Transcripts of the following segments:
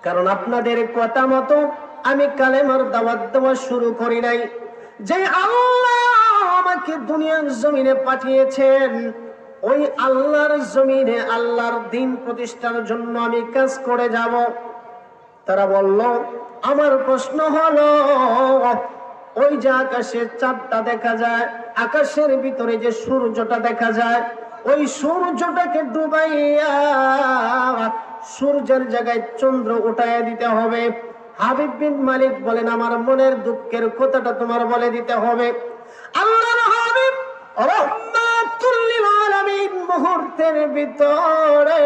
কারণ আপনাদের কথা মতো আমি কালেমার দাওয়াত দেওয়া শুরু করি নাই। যে আল্লাহ আমাকে দুনিয়ার জমিনে পাঠিয়েছেন, ওই আল্লাহর জমিনে আল্লাহর দ্বীন প্রতিষ্ঠার জন্য আমি কাজ করে যাব। তারা বলল, আমার প্রশ্ন হলো, ওই যে আকাশের চাঁদটা দেখা যায়, আকাশের ভিতরে যে সূর্যটা দেখা যায়, ওই সূর্যটাকে ডুবাইয়া সূর্যের জায়গায় চন্দ্র উঠাইয়া দিতে হবে। হাবিব বিন মালিক বলেন, আমার মনের দুঃখের কথাটা তোমার বলে দিতে হবে। আল্লাহর হাবিব রাহমাতুল লিল আলামিন মুহূর্তের ভিতরে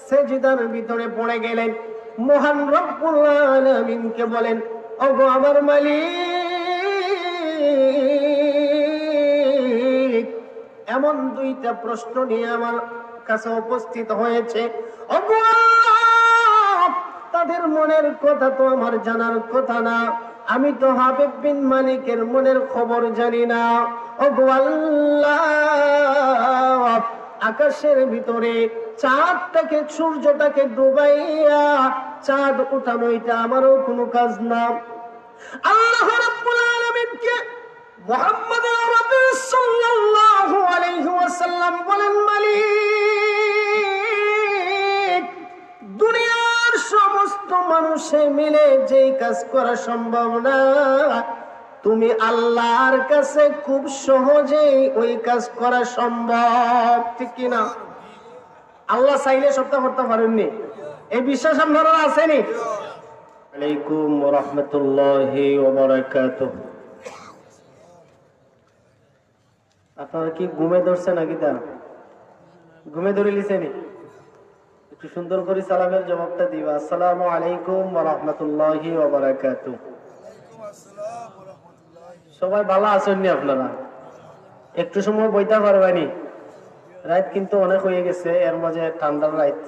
সিজদার ভিতরে পড়ে গেলেন। মহান রব্বুল আলামিনকে বলেন, ওগো আমার মালিক, এমন দুইটা প্রশ্ন নিয়ে আমার কাছে উপস্থিত হয়েছে। ওগো আল্লাহ, তাদের মনের কথা তো আমার জানার কথা না, আমি তো হাবিব বিন মালিকের মনের খবর জানি না। ওগো আল্লাহ, আকাশের ভিতরে চাঁদটাকে সূর্যটাকে ডুবাইয়া চাঁদ উঠানো এটা আমারও কোনো কাজ না। আল্লাহ রাব্বুল আলামিনকে মুহাম্মদ আরবি সাল্লাল্লাহু আলাইহি ওয়াসাল্লাম বলেন, মালিক, দুনিয়ার সমস্ত মানুষে মিলে যেই কাজ করা সম্ভব না, তুমি আল্লাহর কাছে খুব সহজেই ওই কাজ করা সম্ভব। ঠিক কিনা? আল্লাহ চাইলে সবটা করতে পারেননি, এই বিশ্বাস আপনারা আছেনি? আলাইকুম ওয়া রাহমাতুল্লাহি ওয়া বারাকাতুহু। আপনারা কি ঘুমে ধরছে নাকি? তা ঘুমে ধরে লিছেনি? একটু সুন্দর করে সালামের জবাবটা দিবা। আসসালামু আলাইকুম ওয়া রাহমাতুল্লাহি ওয়া বারাকাতুহু। সবাই ভালো আছেন নি আপনারা? একটু সময় বইতে পারবেনি? রাত কিন্তু অনেক হয়ে গেছে, এর মাঝে ঠান্ডার রাত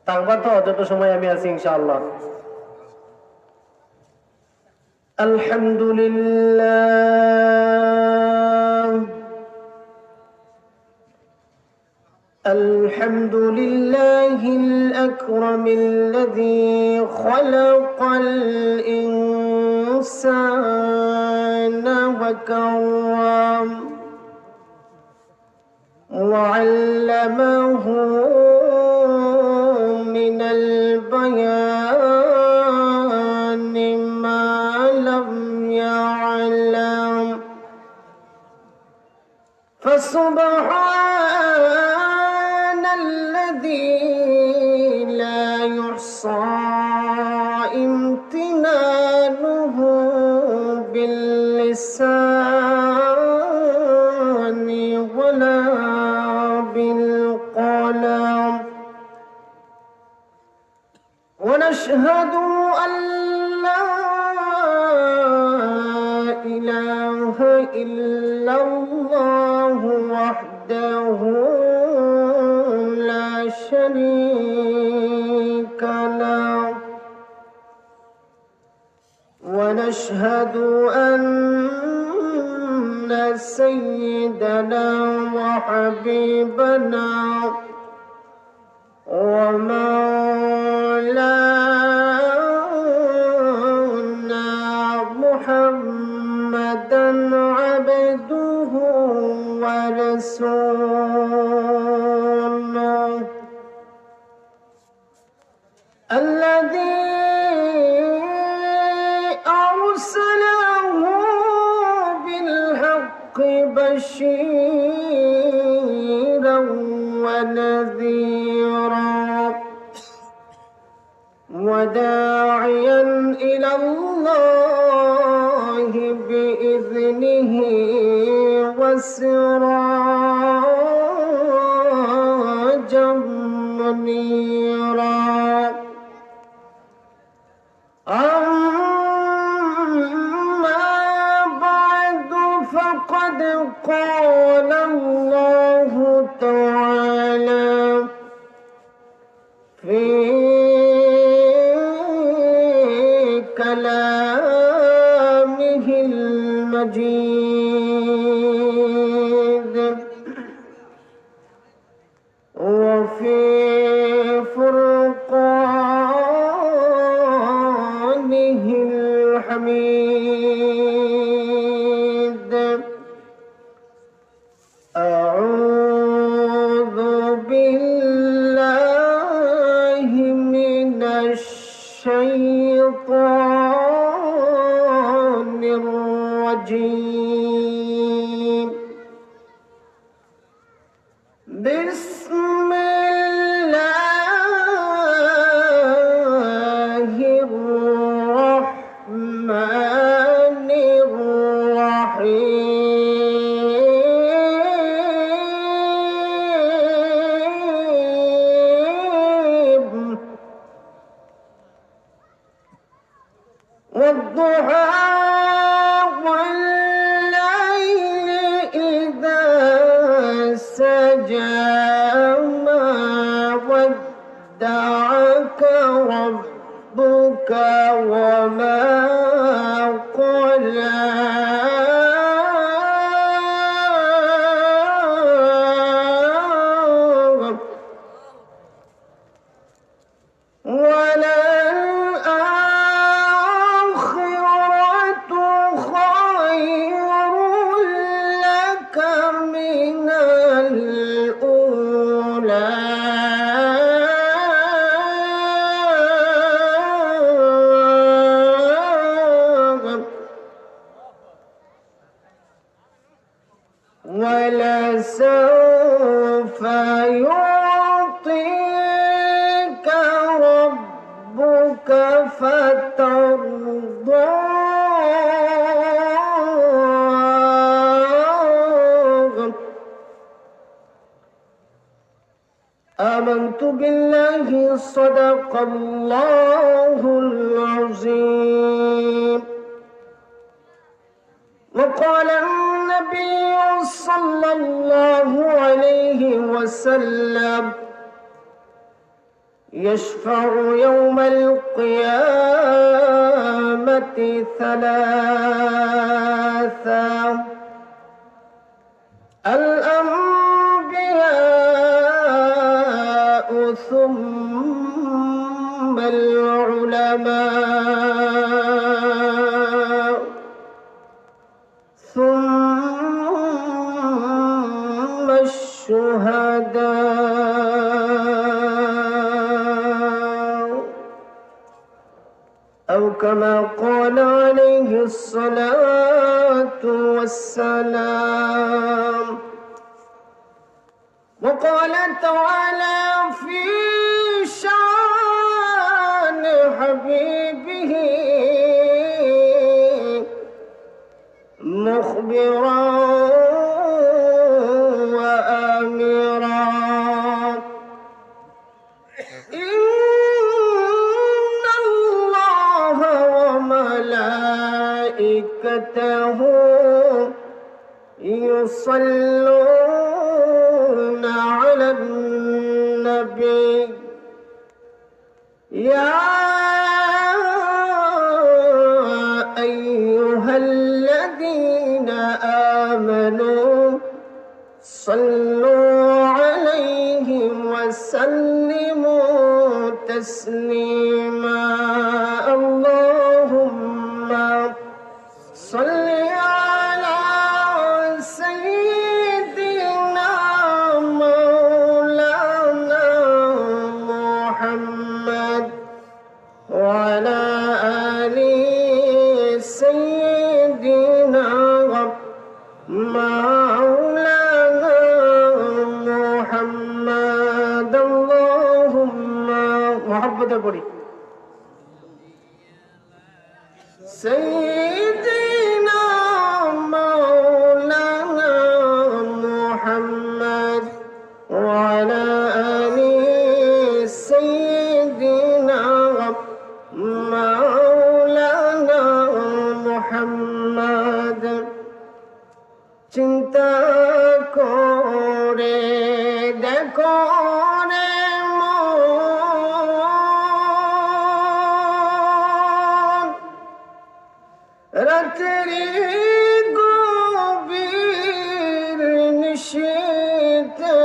থাকবা তো, যত সময় আমি আছি ইনশাআল্লাহ। আলহামদুলিল্লাহ, আলহামদুলিল্লাহিল আকরামিল্লাযী খালাকাল ইনসানা ওয়া কাররাম وعلمه من البيان ما لم يعلم فسبحان الذي لا يحصى امتنانه باللسان ولا بالقلم ونشهد أن لا إله إلا الله وحده لا شريك له ونشهد أن سيدنا وحبيبنا ومولانا محمدا عبده ورسوله الذي أرسله بالحق بشيرا ونذيرا وداعيا إلى الله بإذنه وسراجا منيرا. فقد قال الله تعالى في كلامه المجيد وفي فرقانه ودعك ربك وما قلى ولسوف يعطيك ربك فترضى آمنت بالله صدق الله العظيم. وقال النبي صلى الله عليه وسلم يشفع يوم القيامة ثلاثة: الأنبياء ثم العلماء ثم الشهداء، أو كما قال عليه الصلاة والسلام. وقال تعالى في شان حبيبه مخبرا وآمرا: إن الله وملائكته يصلون على النبي يا أيها الذين آمنوا صلوا عليه وسلموا تسليما. اللهم صل على سيدنا مولانا محمد وعلى آل سيدنا مولانا محمد. اللهم محبت পড়ি سيدنا مولانا محمد وعلى آل سيدنا مولانا محمد. চিন্তা করে দেখো রে মন, রাত্রি গভীর নিশীথে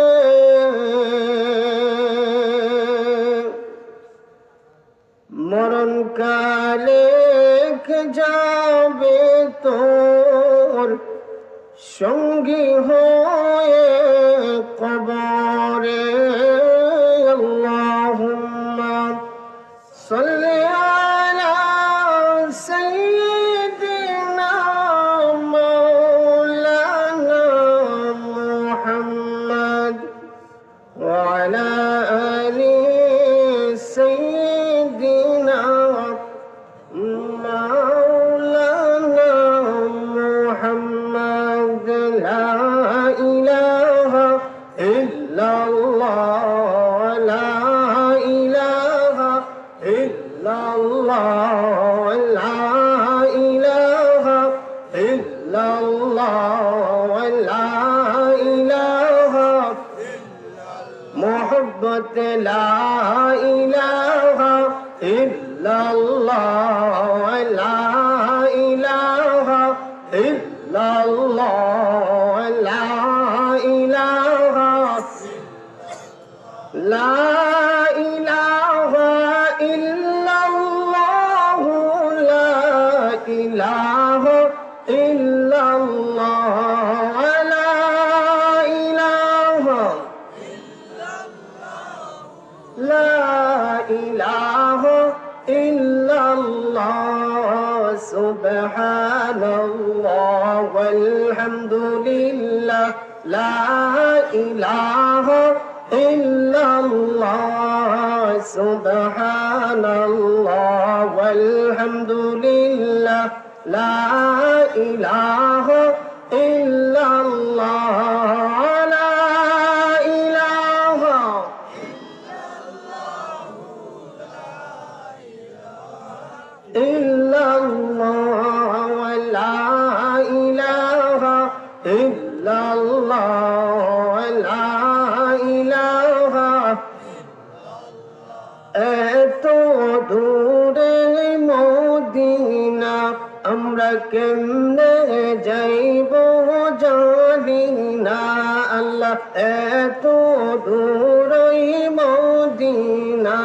মরণকালে যাবে তোর সঙ্গী হয়ে কবরে। আল্লাহুম্মা সাল্লি আলা সাইয়্যিদিনা মাওলানা মুহাম্মদ ওয়া আলা আলি সাইয়্যিদিনা মাওলানা মুহাম্মদ। লা ইলাহা ইল্লাল্লাহ, লা ইলাহা ইল্লাল্লাহ, লা ইলাহা ইল্লাল্লাহ, লা ইলাহা মুহাব্বত লা ইল্লাল্লাহ লা ইলাহা ইল্লাল্লাহ লা ইলাহা লা ইলাহা ইল্লাল্লাহ লা ইলাহা ইল্লাল্লাহ লা ইলাহা লা ইলাহা ইল্লাল্লাহ সুবহানাল্লাহ ওয়ালহামদুলিল্লাহ লা ইলাহা ইল্লাল্লাহ সুবহানাল্লাহ ওয়ালহামদুলিল্লাহ লা ইলাহা ইল্লাল্লাহ লা ইলাহা ইল্লাল্লাহ লা ইলাহা ইল্লাল্লাহ লা ইলাহা এত দূরে মদিনা আমরা কেমনে যাইব জানি না আল্লাহ এত দূরে মদিনা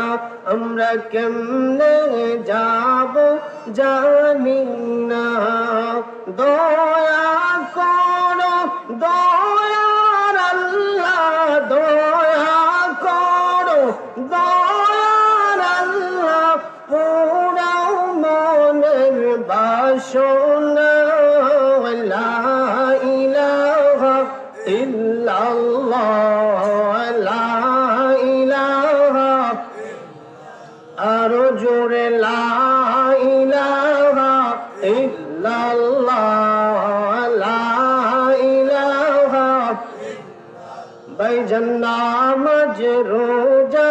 আমরা কেমনে যাব জানি না দয়া করো দয়ার আল্লাহ দয়া করো দয়ার আল্লাহ পুরাও মনের বাসনা লা ইলাহা ইল্লাল্লাহ লা ইলাহা আরো জোরে লা ইলাহা ইল্লাল্লাহ লা ইলাহা ভাইজান নামাজ রোজা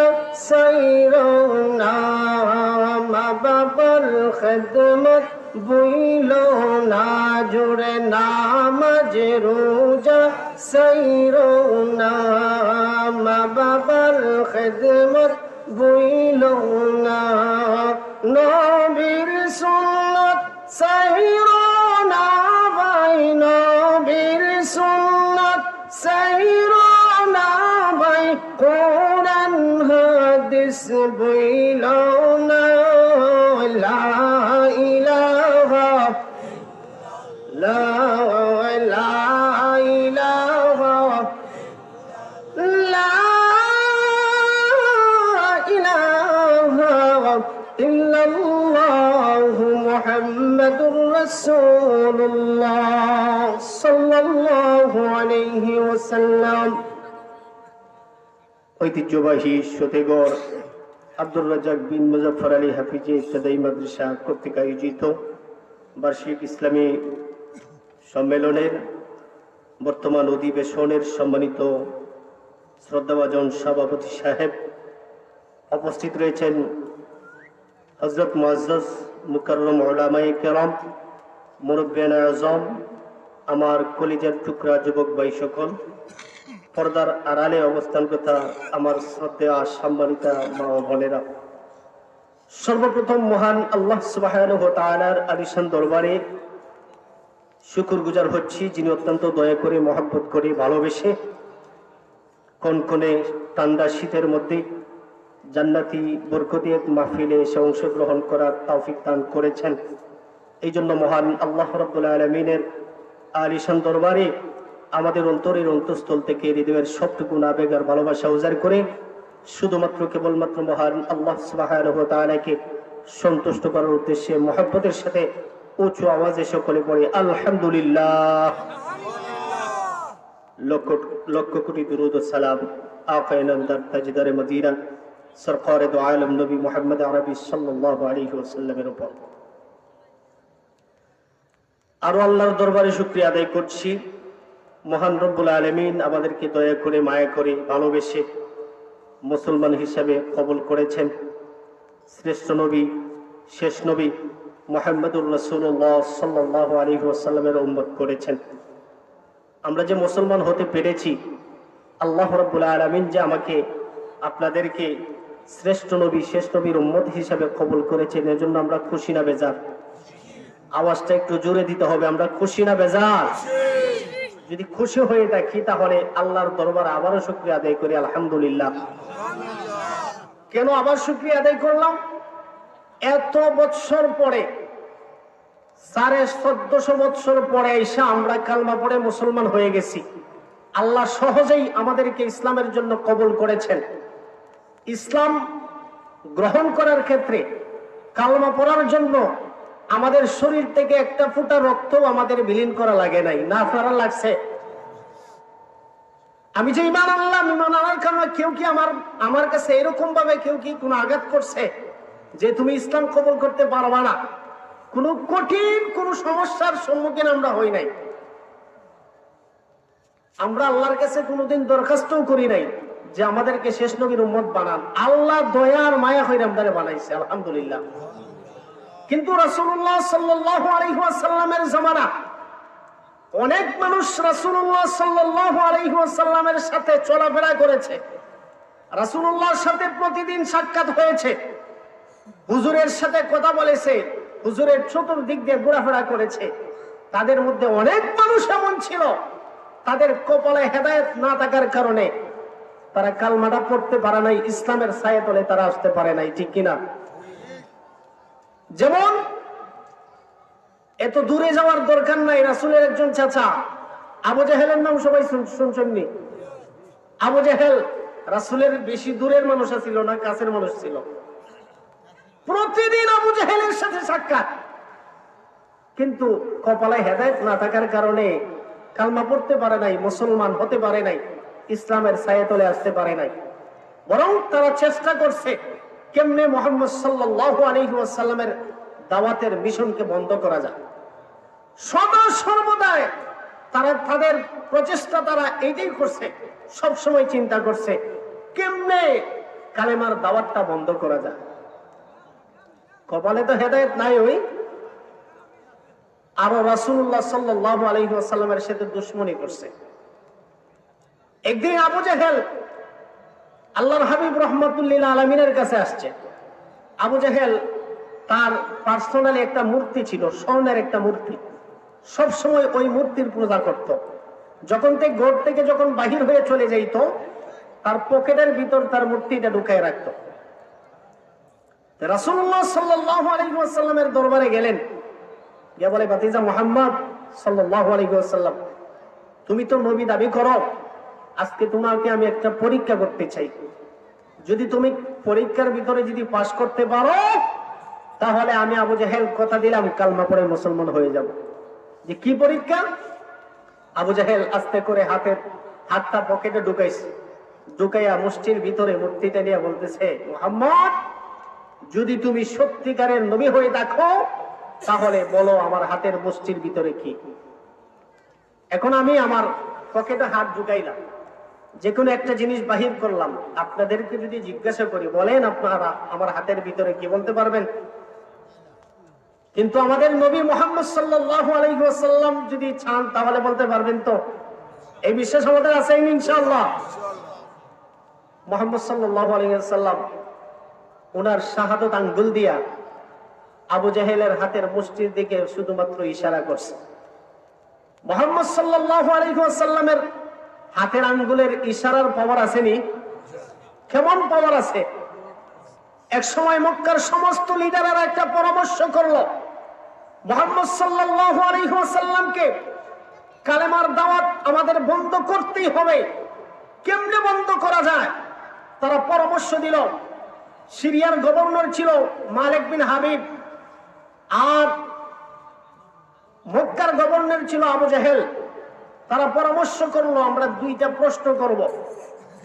সাইরোনা মা বাবার খিদমত ভুইলো না জোরে নামাজ রোজা সাইরোনা মা বাবার খিদমত ভুইলো না নবীর সুন্নাত সাইরোনা ভাই নবীর সুন্নাত সাইরোনা ভাই কোরআন হাদিস ভুইলো না লা ইলাহা লা ইলাহা লা ইলাহা ইল্লাল্লাহ মুহাম্মাদুর রাসূলুল্লাহ সাল্লাল্লাহু আলাইহি ওয়াসাল্লাম। ঐতিহ্যবাহী সতেগড় আব্দুর রাজ্জাক বিন মুজাফফর আলী হাফিজে ইবতেদায়ী মাদ্রাসা কর্তৃক আয়োজিত বার্ষিক ইসলামী সম্মেলনের বর্তমান অধিবেশনের সম্মানিত শ্রদ্ধাভাজন সভাপতি সাহেব, উপস্থিত রয়েছেন হযরত মুআজ্জাজ মুকাররম উলামায়ে কেরাম, মুরব্বিয়ানে আযম, আমার কলিজার টুকরা যুবক ভাই সকল, পর্দার আড়ালে অবস্থান কথা আমার শ্রদ্ধেয় সম্মানিতা মা ও বোনেরা, সর্বপ্রথম মহান আল্লাহ সুবহানাহু ওয়া তাআলার আলিশান দরবারে শুকরগুজার হচ্ছি, যিনি অত্যন্ত দয়া করে মহব্বত করে ভালোবেসে কনকনে ঠান্ডা শীতের মধ্যে জান্নাতি বরকতি এক মাহফিলে এসে অংশগ্রহণ করার তৌফিক দান করেছেন। এই জন্য মহান আল্লাহ রাব্বুল আলামিনের আলিশান দরবারে আমাদের অন্তরের অন্তঃস্থল থেকে হৃদয়ের সবটুকু আবেগ আর ভালোবাসা উজাড় করে শুধুমাত্র কেবলমাত্র মহান আল্লাহ সুবহানাহু ওয়া তাআলাকে সন্তুষ্ট করার উদ্দেশ্যে মহব্বতের সাথে উঁচু আওয়াজে সকলে পড়ে আলহামদুলিল্লাহ। লক্ষ লক্ষ কোটি দুরূদ ও সালাম আকায়ে নামদার তাজদারে মদিনা সরকারে দো আলম নবী মুহাম্মদ আরবি সাল্লাল্লাহু আলাইহি ওয়াসাল্লামের উপর। আরো আল্লাহর দরবারে শুকরিয়া আদায় করছি, মহান রব্বুল আলামিন আমাদেরকে দয়া করে মায়া করে ভালোবেসে মুসলমান হিসাবে কবুল করেছেন। শ্রেষ্ঠ নবী শেষ নবী মুহাম্মদুর রাসূলুল্লাহ সাল্লাল্লাহু আলাইহি ওয়াসাল্লামের উম্মত করেছেন। আমরা যে মুসলমান হতে পেরেছি, আল্লাহ রাব্বুল আলামিন যে আমাকে আপনাদেরকে শ্রেষ্ঠ নবী শেষ নবীর উম্মত হিসেবে কবুল করেছেন, এজন্য আমরা খুশি না বেজার? আওয়াজটা একটু জোরে দিতে হবে, আমরা খুশি না বেজার? যদি খুশি হয়ে থাকি তাহলে আল্লাহর দরবারে আবারও শুকরিয়া আদায় করি, আলহামদুলিল্লাহ। কেন আবার শুকরিয়া আদায় করলাম? এত বৎসর পরে, 1450 বৎসর পরে এসে আমরা কালমা পড়ে মুসলমান হয়ে গেছি। আল্লাহ সহজেই আমাদেরকে ইসলামের জন্য কবুল করেছেন। ইসলাম গ্রহণ করার ক্ষেত্রে কালমা পড়ার জন্য আমাদের শরীর থেকে একটা ফোঁটা রক্ত আমাদের বিলীন করা লাগে নাই, না আপনারা লাগছে? আমি যে ঈমান আনলাম, ঈমান আনার কারণে কেউ কি আমার কাছে এরকম ভাবে কেউ কি কোনো আঘাত করছে যে তুমি ইসলাম কবুল করতে পারবা না? কোন কঠিন কোন সমস্যার সম্মুখীন আমরা হই নাই। আমরা আল্লাহর কাছে কোনোদিন দরখাস্তও করি নাই যে আমাদেরকে শেষ নবীর উম্মত বানান। আল্লাহ দয়ার মায়া হয়ে আমাদের বানাইছে, আলহামদুলিল্লাহ। কিন্তু রাসূলুল্লাহ সাল্লাল্লাহু আলাইহি ওয়াসাল্লামের জামানা অনেক মানুষ রাসূলুল্লাহ সাল্লাল্লাহু আলাইহি ওয়াসাল্লামের সাথে চলাফেরা করেছে, রাসূলুল্লাহর সাথে প্রতিদিন সাক্ষাৎ হয়েছে, হুজুরের সাথে কথা বলেছে, হুজুরের চতুর্দিক দিয়ে ঘোরাফেরা করেছে। তাদের মধ্যে অনেক মানুষ এমন ছিল তাদের কপালে হেদায়েত না থাকার কারণে তারা কালমাটা পড়তে পারে নাই, ইসলামের ছায়াতলে তারা আসতে পারে নাই, ঠিক কিনা? যেমন এত দূরে যাওয়ার দরকার নাই, রাসূলের একজন চাচা আবু জেহেলের নাম সবাই শুনছেননি? আবু জেহেল রাসূলের বেশি দূরের মানুষ ছিল না, কাছের মানুষ ছিল। প্রতিদিন আবু জেহেলের সাথে সাক্ষাৎ, কিন্তু কপালে হেদায়েত না থাকার কারণে কালমা পড়তে পারে নাই, মুসলমান হতে পারে নাই, ইসলামের ছায়াতলে আসতে পারে নাই। বরং তারা চেষ্টা করছে কেমনে মুহাম্মদ সাল্লাল্লাহু আলাইহি ওয়াসাল্লামের দাওয়াতের মিশনকে বন্ধ করা যায়। সদা সর্বদাই তারা তাদের প্রচেষ্টা তারা এইটাই করছে, সব সময় চিন্তা করছে কেমনে কালেমার দাওয়াতটা বন্ধ করা যায়। কপালে তো হেদায়েত নাই, ওই আরো রাসূলুল্লাহ সাল্লাল্লাহু আলাইহি ওয়াসাল্লামের সাথে দুশমনি করছে। একদিন আবু জেহেল আল্লাহর হাবিব রাহমাতুল লিল আলামিনের কাছে আসছে। আবু জেহেল তার পার্সোনালি একটা মূর্তি ছিল, স্বর্ণের একটা মূর্তি, সব সময় ওই মূর্তির পূজা করত। যখন ঘর থেকে যখন বাহির হয়ে চলে যাইতো, তার পকেটের ভিতর তার মূর্তিটা ঢুকায় রাখতো। রাসূলুল্লাহ সাল্লাল্লাহু আলাইহি ওয়াসাল্লামের দরবারে গেলেন, গিয়ে বলে, ভাতিজা মুহাম্মদ সাল্লাল্লাহু আলাইহি ওয়াসাল্লাম, তুমি তো নবী দাবি করো, আজকে তোমাকে আমি একটা পরীক্ষা করতে চাই। যদি তুমি পরীক্ষার ভিতরে যদি পাস করতে পারো তাহলে আমি আবু জেহেল কথা দিলাম কালমা পড়ে মুসলমান হয়ে যাব। যে কি পরীক্ষা? আবু জেহেল আস্তে করে হাতটা পকেটে ঢুকাইছে, ঢুকাইয়া মুষ্টির ভিতরে মূর্তিটা নিয়ে বলতেছে, মুহাম্মদ, যদি তুমি সত্যিকারের নবী হয়ে থাকো তাহলে বলো আমার হাতের মুষ্টির ভিতরে কি। এখন আমি আমার পকেটে হাত ঢুকাইলাম, যে কোনো একটা জিনিস বাহির করলাম, আপনাদেরকে যদি জিজ্ঞাসা করি, বলেন আপনারা আমার হাতের ভিতরে কি, বলতে পারবেন? কিন্তু আমাদের নবী মুহাম্মদ সাল্লাল্লাহু আলাইহি ওয়াসাল্লাম যদি চান তাহলে বলতে পারবেন তো? এই বিশ্বাস আমাদের আছে ইনশাআল্লাহ। মুহাম্মদ সাল্লাল্লাহু আলাইহি ওয়াসাল্লাম ওনার শাহাদাত আঙ্গুল দিয়া আবু জেহেলের হাতের মুষ্টির দিকে শুধুমাত্র ইশারা করছে। মুহাম্মদ সাল্লাল্লাহু আলাইহি ওয়াসাল্লামের হাতের আঙ্গুলের ইশারার পাওয়ার আসেনি? কেমন পাওয়ার আছে? এক সময় মক্কার সমস্ত লিডাররা একটা পরামর্শ করলো, মুহাম্মদ সাল্লাল্লাহু আলাইহি ওয়াসাল্লামকে কালেমার দাওয়াত আমাদের বন্ধ করতেই হবে। কেমনে বন্ধ করা যায়? তারা পরামর্শ দিল। সিরিয়ার গভর্নর ছিল মালিক বিন হাবিব, আর মক্কার গভর্নর ছিল আবু জেহেল। তারা পরামর্শ করলো, আমরা দুইটা প্রশ্ন করব,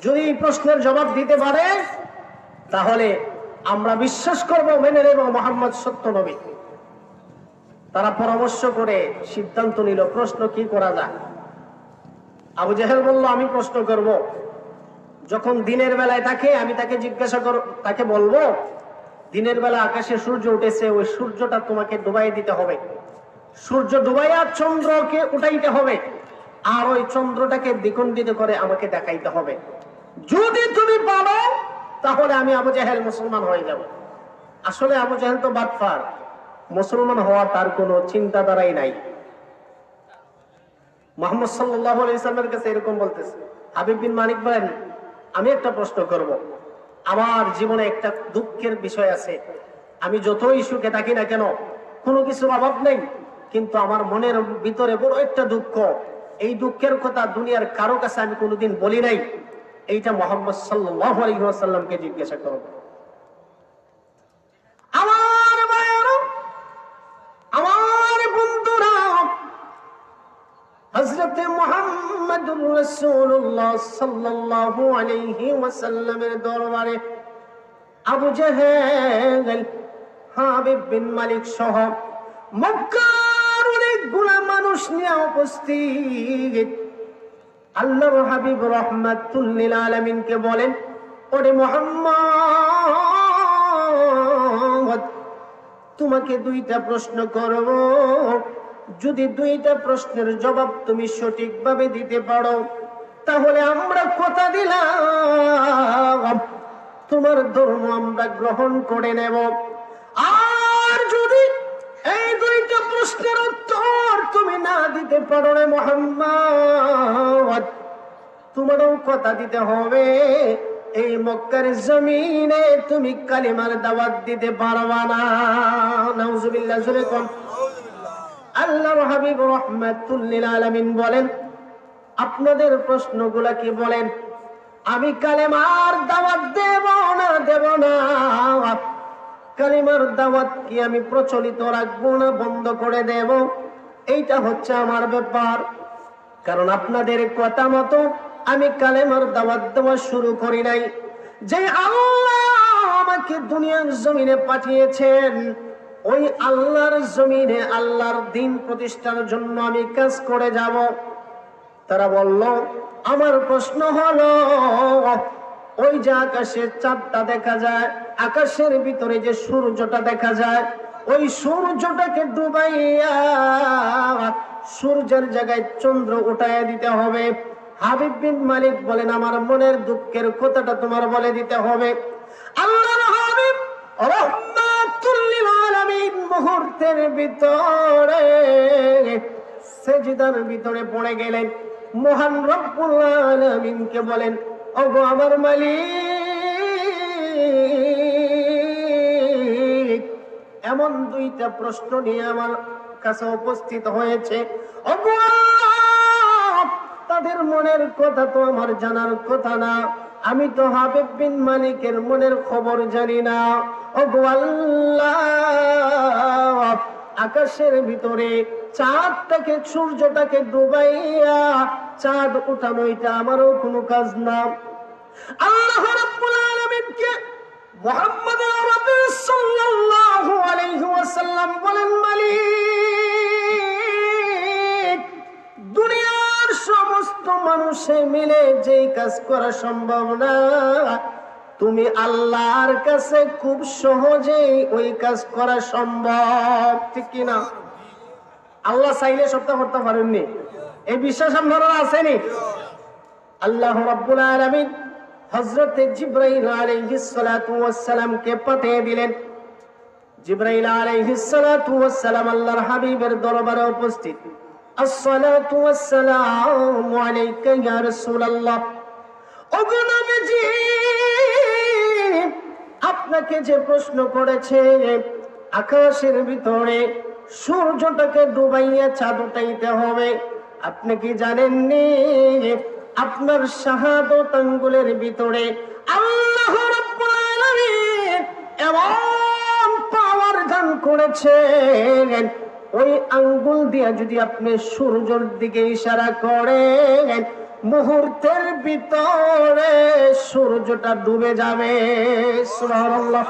যদি এই প্রশ্নের জবাব দিতে পারে তাহলে আমরা বিশ্বাস করব, মেনে নেব মুহাম্মদ সত্য নবী। তারা পরামর্শ করে সিদ্ধান্ত নিল প্রশ্ন কি করা যায়। আবু জেহেল বলল, আমি প্রশ্ন করব। যখন দিনের বেলায় আমি তাকে জিজ্ঞাসা তাকে বলবো, দিনের বেলা আকাশে সূর্য উঠেছে, ওই সূর্যটা তোমাকে ডুবাই দিতে হবে, সূর্য ডুবাইয়া চন্দ্রকে উঠাইতে হবে, আর ওই চন্দ্রটাকে দ্বিখণ্ডিত করে আমাকে দেখাইতে হবে। যদি তুমি পারো তাহলে আমি আবু জাহেল মুসলমান হয়ে যাব। আসলে আবু জাহেল তো বাটপার, মুসলমান হওয়ার তার কোনো চিন্তাধারাই নাই। মুহাম্মদ সাল্লাল্লাহু আলাইহি ওয়াসাল্লামের কাছে এরকম বলতেছে। হাবিব বিন মালিক বলেন, আমি একটা প্রশ্ন করব, আমার জীবনে একটা দুঃখের বিষয় আছে, আমি যতই সুখে থাকি না কেন, কোনো কিছুর অভাব নেই, কিন্তু আমার মনের ভিতরে বড় একটা দুঃখ, এই দুঃখের কথা দুনিয়ার কারো কাছে আমি কোনোদিন বলি নাই। এইটা মুহাম্মদ সাল্লাল্লাহু আলাইহি ওয়াসাল্লামকে জিজ্ঞাসা করব। আমার ভাইয়েরা, আমার বন্ধুরা, হযরত মুহাম্মদুর রাসূলুল্লাহ সাল্লাল্লাহু আলাইহি ওয়াসাল্লামের দরবারে আবু জাহেল, হাবিব বিন মালিক সহ মক্কার অনেকগুলা মানুষ নিয়ে উপস্থিত। আল্লাহর হাবিব রাহমাতুল লিল আলামিনকে বলেন, ওরে মুহাম্মদ, তোমাকে দুইটা প্রশ্ন করব, যদি দুইটা প্রশ্নের জবাব তুমি সঠিকভাবে দিতে পারো, তাহলে আমরা কথা দিলাম তোমার ধর্ম আমরা গ্রহণ করে নেব। আর যদি এই দুইটা প্রশ্নের উত্তর তুমি না দিতে পারো রে মুহাম্মদ, তোমারও কথা দিতে হবে এই মক্কার জমিনে তুমি কালিমার দাওয়াত দিতে পারবা না। নাউজুবিল্লাহ। জোরে কোন আল্লাহর হাবিব রাহমাতুল লিল আলামিন বলেন, আপনাদের প্রশ্নগুলা কি বলেন, আমি কালেমার দাওয়াত দেব না দেব না, কালিমার দাওয়াত কি আমি প্রচলিত রাখবো না বন্ধ করে দেব, এইটা হচ্ছে আমার ব্যাপার। কারণ আপনাদের কথা মতো আমি কালেমার দাওয়াত দেওয়া শুরু করি নাই। যে আল্লাহ আমাকে দুনিয়ার জমিনে পাঠিয়েছেন, ওই আল্লাহর জমিনে আল্লাহর দিন প্রতিষ্ঠার জন্য আমি কাজ করে যাব। তারা বলল, আমার প্রশ্ন হলো, ওই যে আকাশের চাঁদটা দেখা যায়, আকাশের ভিতরে যে সূর্যটা দেখা যায়, ওই সূর্যটাকে ডুবাইয়া সূর্যের জায়গায় চন্দ্র উঠাইয়া দিতে হবে। হাবিব বিন মালিক বলেন, আমার মনের দুঃখের কথাটা তোমার বলে দিতে হবে। আল্লাহর হাবিব রাহমাতুল লিল আলামিন মুহূর্তের ভিতরে সিজদার ভিতরে পড়ে গেলেন। মহান রব্বুল আলামিনকে বলেন, ওগো আমার মালিক, এমন দুইটা প্রশ্ন নিয়ে আমার কাছে উপস্থিত হয়েছে, ওগো আল্লাহ, তাদের মনের কথা তো আমার জানার কথা না, আমি তো হাবিব বিন মালিকের মনের খবর জানি না। ওগো আল্লাহ, আকাশের ভিতরে চাঁদটাকে সূর্যটাকে ডুবাইয়া চাঁদ উঠানো এটা আমারও কোনো কাজ না। আল্লাহ রাব্বুল আলামিনকে মুহাম্মদ রাসূল সাল্লাল্লাহু আলাইহি ওয়াসাল্লাম বলেন, মালিক, দুনিয়ার সমস্ত মানুষে মিলে যেই কাজ করা সম্ভব না, তুমি আল্লাহর কাছে খুব সহজেই ওই কাজ করা সম্ভব। ঠিক কিনা? আল্লাহ চাইলে সবটা করতে পারেননি, এই বিশ্বাস আপনারা আছেনি? আল্লাহ রাব্বুল আলামিন হযরত জিবরাইল আলাইহিস সালাতু ওয়াস সালামকে পাঠিয়ে দিলেন। জিবরাইল আলাইহিস সালাতু ওয়াস সালাম আল্লাহর হাবিবের দরবারে উপস্থিত। আসসালাতু ওয়াস সালামু আলাইকা ইয়া রাসূলুল্লাহ। ওগো নবীজি, আপনাকে যে প্রশ্ন করেছে, আকাশের ভিতরে সূর্যটাকে ডুবাইয়া চাঁদ উঠাইতে হবে, আপনি কি জানেননি আপনার শাহাদত আঙ্গুলের ভিতরে আল্লাহ রাব্বুল আলামিন এমন পাওয়ার দান করেছেন, ওই আঙ্গুল দিয়ে যদি আপনি সূর্যের দিকে ইশারা করেন, মুহূর্তের ভিতরে সূর্যটা ডুবে যাবে। সুবহানাল্লাহ।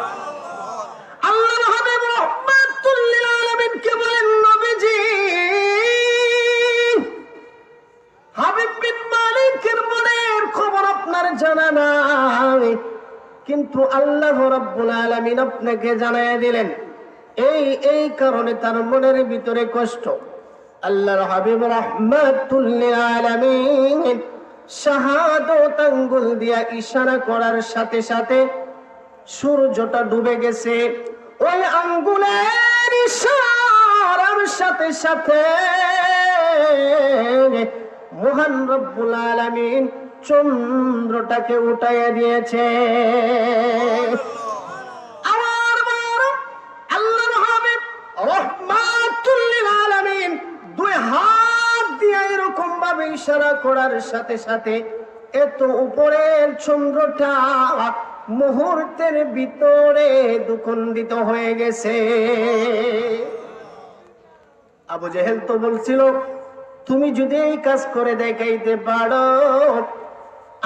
আল্লাহর হাবিব রাহমাতুল লিল আলামিনকে বলেন, নবীজি, হাবিব বিন মালিকের মনের খবর আপনার জানা নাই, কিন্তু আল্লাহ রাব্বুল আলামিন আপনাকে জানায় দিলেন। এই কারণে তার মনের ভিতরে কষ্ট। আল্লাহর হাবিব রাহমাতুল লিল আলামিন শাহাদত আঙ্গুল দিয়া ইশারা করার সাথে সাথে সূর্যটা ডুবে গেছে। ওই আঙ্গুলের ইশারার সাথে সাথে মহান রব্বুল আলামিন চন্দ্রটাকে উঠাইয়া দিয়েছে। আমার বড় আল্লাহর হাবিব রাহমাতুল লিল আলামিন দুই হাত দিয়ে এরকম ভাবে ইশারা করার সাথে সাথে এত উপরের চন্দ্রটা মুহূর্তের ভিতরে দ্বিখণ্ডিত হয়ে গেছে। আবু জেহেল তো বলছিল, তুমি যদি এই কাজ করে দেখাইতে পারো,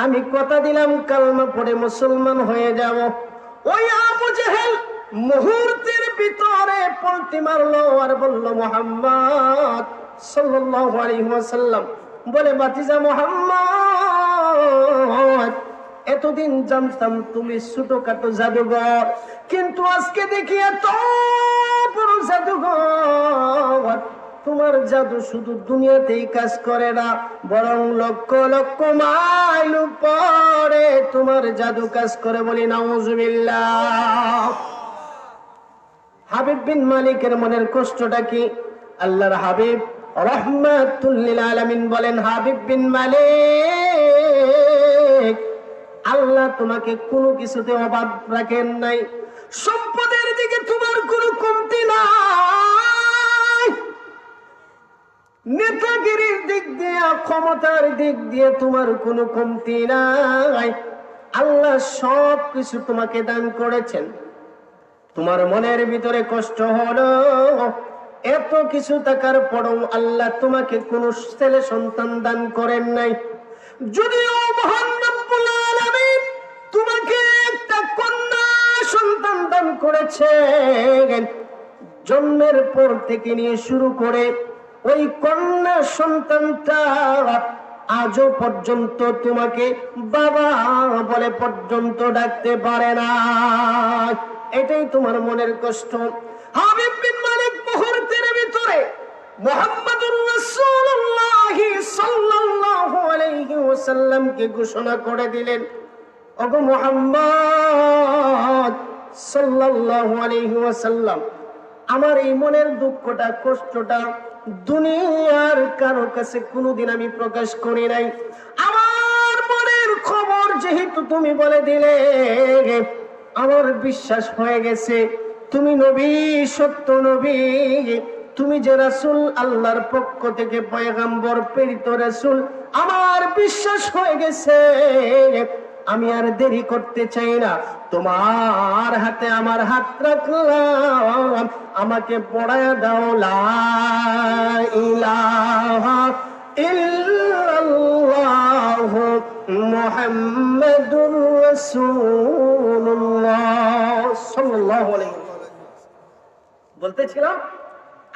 আমি কথা দিলাম কালমা পড়ে মুসলমান হয়ে যাব। ওই আবু জেহেল মুহূর্তের ভিতরে পলটি মারলো আর বলল, মুহাম্মদ সাল্লাল্লাহু আলাইহি ওয়াসাল্লাম বলে, বাতিজা মুহাম্মদ, এতদিন জানতাম তুমি ছোটখাটো জাদুঘর, কিন্তু আজকে দেখি এত বড় জাদুঘর। তোমার জাদু শুধু দুনিয়াতেই কাজ করে না, বরং লক্ষ লক্ষ মাইল পরে তোমার জাদু কাজ করে। বলি নাউজুবিল্লাহ। হাবিব বিন মালিকের মনের কষ্টটা কি? আল্লাহর হাবিব রাহমাতুল লিল আলামিন বলেন, হাবিব বিন মালিক, আল্লাহ তোমাকে কোনো কিছুতে অভাব রাখেন নাই, সম্পদের দিকে তোমার কোনো কমতি নাই, নেতাগিরির দিক দিয়ে ক্ষমতার দিক দিয়ে তোমার কোনো কমতি নাই। আল্লাহ সব কিছু তোমাকে দান করেছেন। তোমার মনের ভিতরে কষ্ট হলো, এত কিছু থাকার পরও আল্লাহ তোমাকে কোনো ছেলে সন্তান দান করেন নাই। যদিও মহান রব্বুল আলামিন তোমাকে একটা কন্যা সন্তান দান করেছেন, জন্মের পর থেকে নিয়ে শুরু করে ওই কন্যা সন্তানটা আজও পর্যন্ত তোমাকে বাবা বলে পর্যন্ত ডাকতে পারে না। এটাই তোমার মনের কষ্ট। হাবিব বিন মালিক মুহূর্তের ভিতরে মুহাম্মদুর রাসূলুল্লাহ সাল্লাল্লাহু আলাইহি ওয়াসাল্লামকে ঘোষণা করে দিলেন, ওগো মুহাম্মদ সাল্লাল্লাহু আলাইহি ওয়াসাল্লাম, আমার এই মনের দুঃখটা কষ্টটা দুনিয়ার কারো কাছে কোনোদিন আমি প্রকাশ করি নাই। আমার মনের খবর যেহেতু তুমি বলে দিলে, আমার বিশ্বাস হয়ে গেছে তুমি নবী, সত্য নবী, তুমি যে রাসূল, আল্লাহর পক্ষ থেকে পয়গম্বর প্রেরিত রাসূল, আমার বিশ্বাস হয়ে গেছে। আমি আর দেরি করতে চাই না, তোমার হাতে আমার হাত রাখলাম, আমাকে পড়ায়া দাও লা ইলাহা ইল্লাল্লাহু মুহাম্মাদুর রাসূলুল্লাহ সাল্লাল্লাহু আলাইহি ওয়াসাল্লাম। বলতেছিলাম,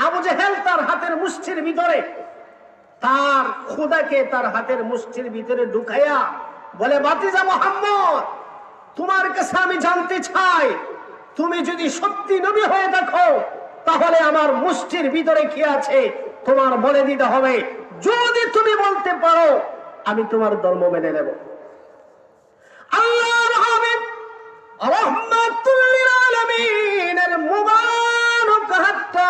আবু জেহেল তার হাতের মুষ্টির ভিতরে তার খোদাকে তার হাতের মুষ্টির ভিতরে ঢুকাইয়া বলে, বাতিজা মুহাম্মদ, তোমার কাছে আমি জানতে চাই, তুমি যদি সত্যি নবী হয়ে থাকো তাহলে আমার মুষ্টির ভিতরে কি আছে তোমার বলে দিতে হবে। যদি তুমি বলতে পারো আমি তোমার ধর্ম মেনে নেব। আল্লাহর হাবিব রাহমাতুল লিল আলামিনের মুবারক হাতটা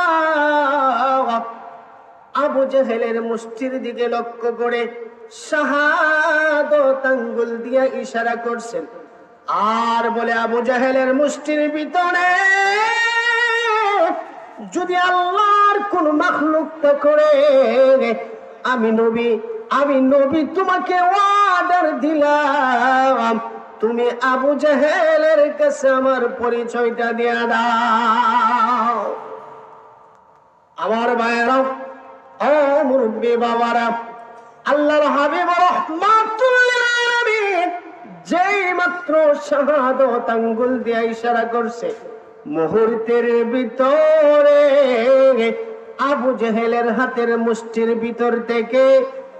আবু জেহেলের মুষ্টির দিকে লক্ষ্য করে শাহাদত আঙ্গুল দিয়া ইশারা করছেন আর বলে, আবু জেহেলের মুষ্টির ভিতরে যদি আল্লাহর কোন মাখলুক করে, আমি নবী তোমাকে অর্ডার দিলাম, তুমি আবু জেহেলের কাছে আমার পরিচয়টা দিয়ে দাও। আমার ভাইয়েরা, ও মুরব্বী বাবারা, আল্লাহর হাবিব রাহমাতুল লিল আলামিন যেই মাত্র শাহাদত আঙ্গুল দিয়ে ইশারা করছে, মুহূর্তের ভিতরে আবু জেহেলের হাতের মুষ্টির ভিতর থেকে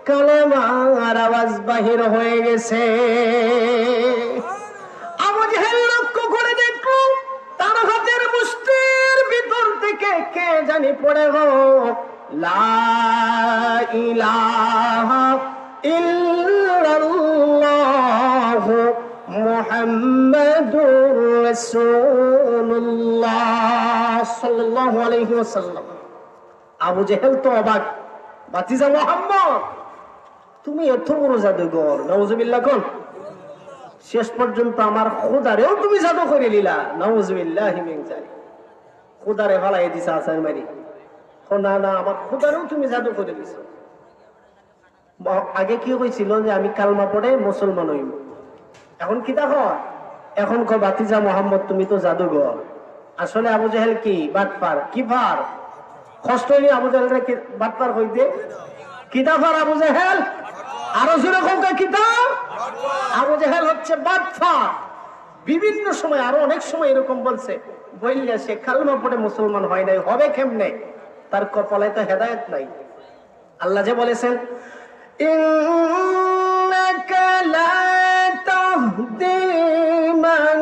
কালেমার আওয়াজ বাহির হয়ে গেছে। আবু জেহেল লক্ষ্য করে দেখলো তার হাতের মুষ্টির ভিতর থেকে কে জানি পড়ে গো লা ইলাহা ইল্লাল্লাহ মুহাম্মাদুর রাসূলুল্লাহ সাল্লাল্লাহু আলাইহি ওয়াসাল্লাম। আবু জেহেল তো অবাক, ভাতিজা মুহাম্মদ তুমি এত বড় জাদুঘর, নাউজুবিল্লাহ কোন। শেষ পর্যন্ত আমার খোদারেও তুমি জাদু করে নিলা, নাউজুবিল্লাহি মিন যালিক। খোদারে ফালাই দিছা আসার মারি, না না আমার খোদারেও তুমি জাদু করে দিছো। আগে কি হয়েছিল যে আমি কালমা পড়ে মুসলমান হইব, এখন কি দেখো এখন কো ভাতিজা মুহাম্মদ তুমি তো জাদুঘর। আসলে আবু জেহেল কি বাটপার, কি পার কষ্ট হইনি আবু জেহেলরে বাটপার হইতে, কিতাফার আবু জেহেল, আরো জোরে কোন কিতাব, আবু জেহেল হচ্ছে বাটপার। বিভিন্ন সময় আরো অনেক সময় এরকম বলছে, বললে সে কালমা পড়ে মুসলমান হয় নাই, হবে কেমনে, তার কপালে তো হেদায়েত নাই। আল্লাহ যে বলেছেন ইন্নাকা লা তাহদি মান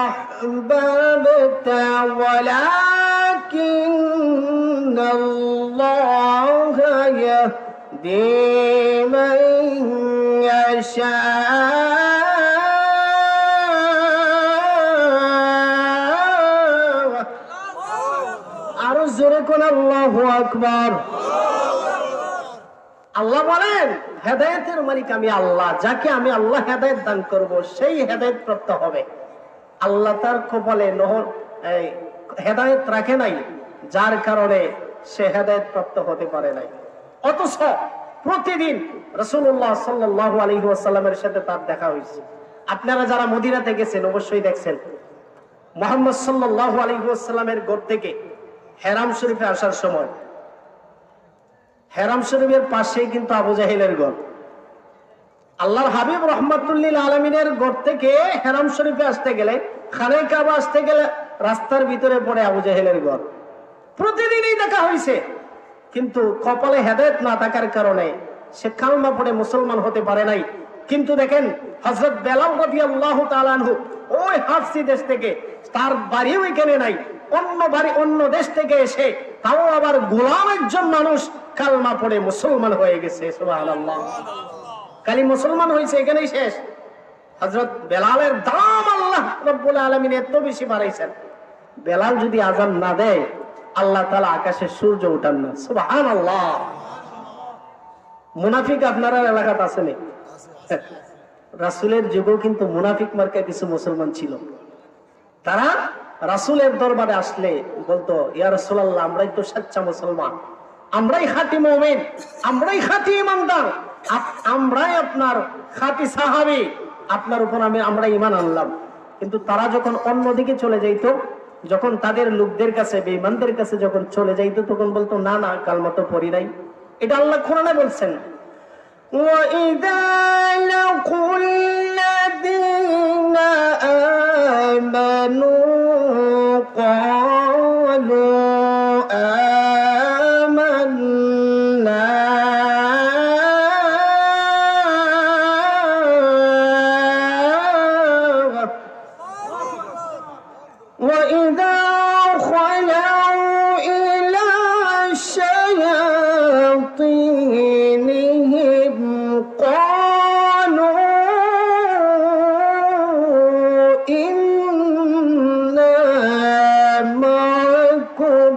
আহবাবতা ওয়ালাকিন্নাল্লাহা ইয়াহদি মান ইয়াশা। আরো জোরে কোন আল্লাহু আকবার। আল্লাহ বলেন হেদায়েতের মালিক আমি আল্লাহ, যাকে আমি আল্লাহ হেদায়েত দান করব সেই হেদায়েত প্রাপ্ত হবে। আল্লাহ তার কপালে হেদায়েত রাখে নাই, যার কারণে সে হেদায়েত প্রাপ্ত হতে পারে নাই। অথচ প্রতিদিন রাসূলুল্লাহ সাল্লাল্লাহু আলাইহি ওয়াসাল্লামের সাথে তার দেখা হয়েছে। আপনারা যারা মদিনাতে গেছেন অবশ্যই দেখছেন, মুহাম্মদ সাল্লাল্লাহু আলাইহি ওয়াসাল্লামের ঘর থেকে হেরাম শরীফে আসার সময় হেরাম শরীফের পাশেই কিন্তু আবু জাহেলের ঘর। আল্লাহর হাবিব রাহমাতুল লিল আলামিনের ঘর থেকে হেরাম শরীফে আসতে গেলে, খানায়ে কাবা আসতে গেলে রাস্তার ভিতরে পড়ে আবু জাহেলের ঘর। প্রতিদিনই দেখা হয়েছে, কিন্তু কপালে হেদায়েত না থাকার কারণে সে কালমা পড়ে মুসলমান হতে পারে নাই। কিন্তু দেখেন হযরত বেলাল রাদিয়াল্লাহু তাআলা আনহু ওই হাফসি দেশ থেকে, তার বাড়িও এখানে নাই, অন্য দেশ থেকে এসে তাও আবার গোলাম একজন মানুষ কালমা পড়ে মুসলমান হয়ে গেছে। সুবহানাল্লাহ, খালি মুসলমান হয়েছে এখানেই শেষ। হযরত বেলালের দাম আল্লাহ রাব্বুল আলামিন এত বেশি বাড়াইছেন, বেলাল যদি আযান না দেয় আল্লাহ তাআলা আকাশে সূর্য উঠান না। সুবহানাল্লাহ। মুনাফিক আপনার এলাকাতে আছে নি? রাসূলের যুগেও কিন্তু মুনাফিক মার্কা কিছু মুসলমান ছিল। তারা রাসূলের দরবারে আসলে বলতো, ইয়া রাসূলুল্লাহ আমরাই তো সচ্চা মুসলমান, আমরাই খাঁটি মুমিন, আমরাই খাঁটি ইমানদার, আমরাই আপনার খাঁটি সাহাবী, আপনার উপর আমরা ঈমান আনলাম। কিন্তু তারা যখন অন্যদিকে চলে যাইত, যখন তাদের লোকদের কাছে, বেঈমানদের কাছে যখন চলে যাইত, তখন বলতো না না কালমা তো পড়ি নাই। এটা আল্লাহ কোরআনে বলছেন, وَإِذَا لَقُوا الَّذِينَ آمَنُوا قَالُوا آمَنَّا وَإِذَا خَلَوْا إِلَى شَيَاطِينِهِمْ قَالُوا إِنَّا مَعَكُمْ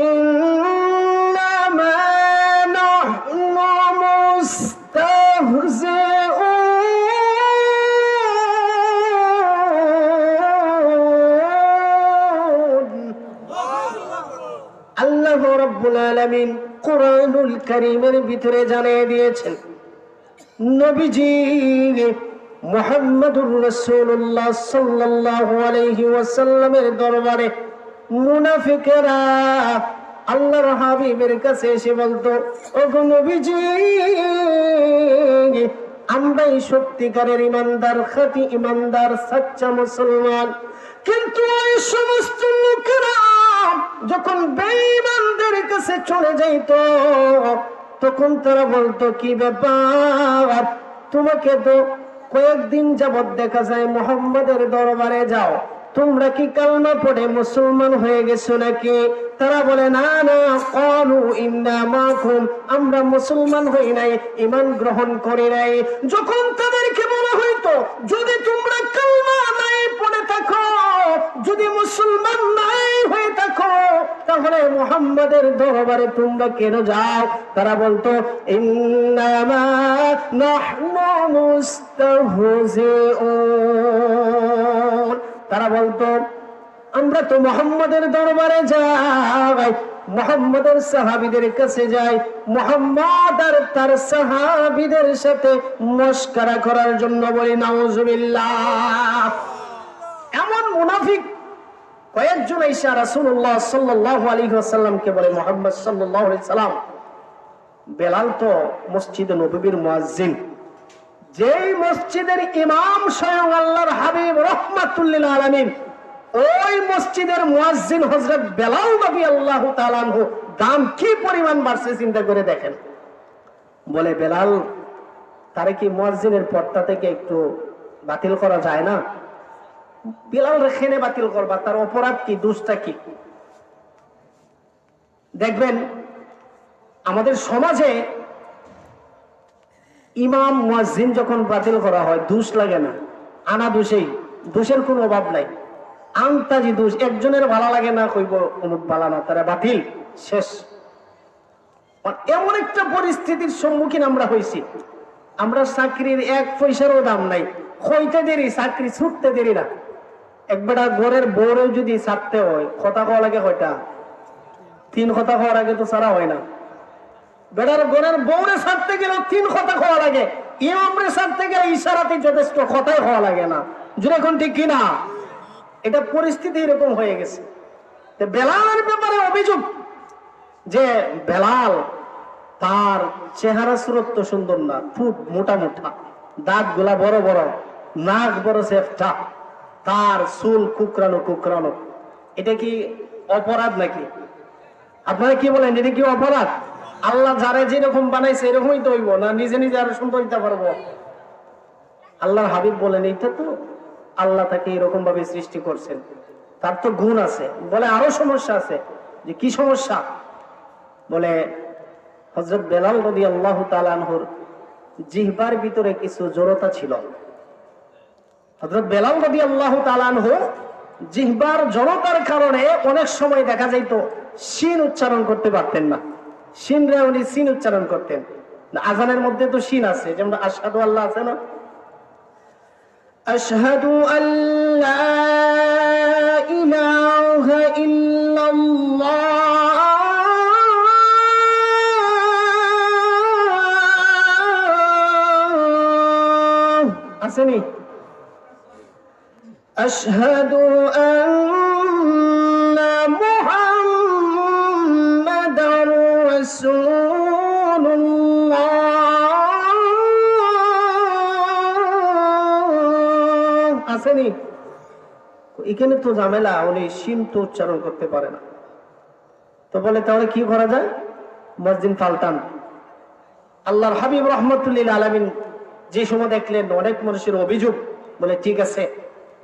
إِنَّمَا نَحْنُ مُسْتَهْزِئُونَ। আল্লাহ রাব্বুল আলামিন কুরআনুল কারীমের ভিতরে জানিয়ে দিয়েছেন, নবীজি মুহাম্মদুর রাসূলুল্লাহ সাল্লাল্লাহু আলাইহি ওয়াসাল্লামের দরবারে মুনাফিকেরা আল্লাহর হাবিবের কাছে এসে বলতো, ওগো নবীজি আমরাই সত্যিকারের ইমানদার, খাঁটি ইমানদার, সচ্চা মুসলমান। কিন্তু ওই সমস্ত লোকেরা যখন বেঈমানদের কাছে চলে যাইত, তখন তারা বলতো, কি ব্যাপার, তোমাকে তো কয়েকদিন যাবত দেখা যায় মুহাম্মাদের দরবারে যাও, তোমরা কি কালমা পড়ে মুসলমান হয়ে গেছো নাকি? তারা বলে না না, ক্বালু ইন্না মাকুম, আমরা মুসলমান হই নাই, ঈমান গ্রহণ করি নাই। যখন তাদেরকে বলা হইতো, যদি তোমরা কালমা নাই পড়ে থাকো, যদি মুসলমান নাই হয়ে থাকো, তাহলে মুহাম্মাদের দরবারে তোমরা কেন যাও? তারা বলতো ইন্নামা নাহনু মুস্তাহজিউন, তারা বলতো আমরা তো মুহাম্মাদের দরবারে যাই, মুহাম্মাদের সাহাবীদের কাছে যাই, মুহাম্মদ আর তার সাহাবীদের সাথে মশকরা করার জন্য। বলি নাউজুবিল্লাহ। এমন মুনাফিক কয়েকজন এসে রাসূলুল্লাহ সাল্লাল্লাহু আলাইহি ওয়াসাল্লামকে বলে, মুহাম্মদ সাল্লাল্লাহু আলাইহি সাল্লাম, বেলাল তো মসজিদে নববীর মুয়াজ্জিন, যেই মসজিদের ইমাম স্বয়ং আল্লাহর হাবিব রাহমাতুল লিল আলামিন, ওই মসজিদের মুয়াজ্জিন হযরত বেলাল রাদিয়াল্লাহু তাআলা আনহু দাম কি পরিমাণ বাড়ছে চিন্তা করে দেখেন। বলে বেলাল, তারে কি মুয়াজ্জিনের পদটা থেকে একটু বাতিল করা যায় না? বেলাল রেখেনে বাতিল করবা, তার অপরাধ কি, দোষটা কি? দেখবেন আমাদের সমাজে ইমাম মুয়াজ্জিন যখন বাতিল করা হয় দোষ লাগে না, আনা দোষেই, দোষের কোনো অভাব নাই, আন্তাজি দোষ। একজনের ভালো লাগে না, কইব অমুক ভালো না, তারা বাতিল, শেষ। এমন একটা পরিস্থিতির সম্মুখীন আমরা হয়েছি, আমরা চাকরির এক পয়সারও দাম নাই, হইতে দেরি, চাকরি ছুটতে দেরি না। একবার ঘরের বউরেও যদি ছাড়তে হয়, কথা খাওয়া লাগে কয়টা? 3 কথা খাওয়ার আগে তো ছাড়া হয় না। বেড়ার ঘরের বউরে ছাড়তে গেলেও 3 কথা খাওয়া লাগে, ইমামরে ছাড়তে গেলে ইশারাতে যথেষ্ট, কথাই খাওয়া লাগে না। যেরকম ঠিক কিনা? এটা পরিস্থিতি এরকম হয়ে গেছে। বেলালের ব্যাপারে অভিযোগ যে বেলাল, তার চেহারা সুরত তো সুন্দর না, ঠোঁট মোটা মোটা, দাঁত গুলা বড় বড়, নাক বড় সেফটা, তার চুল কুকরানো কুকরানো। এটা কি অপরাধ নাকি? আপনারা কি বলেন, এটা কি অপরাধ? আল্লাহ যারে যেরকম বানাইছে এরকমই তো হইব না, নিজে নিজে আরো সুন্দর হইতে পারবো? আল্লাহর হাবিব বলেন, এইটা তো আল্লাহ তাকে এরকম ভাবে সৃষ্টি করছেন, তার তো গুণ আছে। বলে আরো সমস্যা আছে। যে কি সমস্যা? বলে হযরত বেলাল রাদিয়াল্লাহু তাআলা আনহুর জিহ্বার ভিতরে কিছু জড়তা ছিল। হযরত বেলাল রাদিয়াল্লাহু তাআলা আনহু জিহ্বার জড়তার কারণে অনেক সময় দেখা যাইত শিন উচ্চারণ করতে পারতেন না। শিন রে উনি সিন উচ্চারণ করতেন। আযানের মধ্যে তো শিন আছে, যেমন আশহাদু আল্লাহ আছে না, আশহাদু আল্লা ইলাহা ইল্লাল্লাহ আসেনি, আশহাদু আন্না মুহাম্মাদার রাসূলুল্লাহ আসেনি। এখানে তো ঝামেলা, উনি শিন তো উচ্চারণ করতে পারে না। তো বলে তাহলে কি করা যায়? মসজিদ পাল্টান। আল্লাহর হাবিব রাহমাতুল লিল আলামিন যে সময় দেখলেন অনেক মানুষের অভিযোগ, বলে ঠিক আছে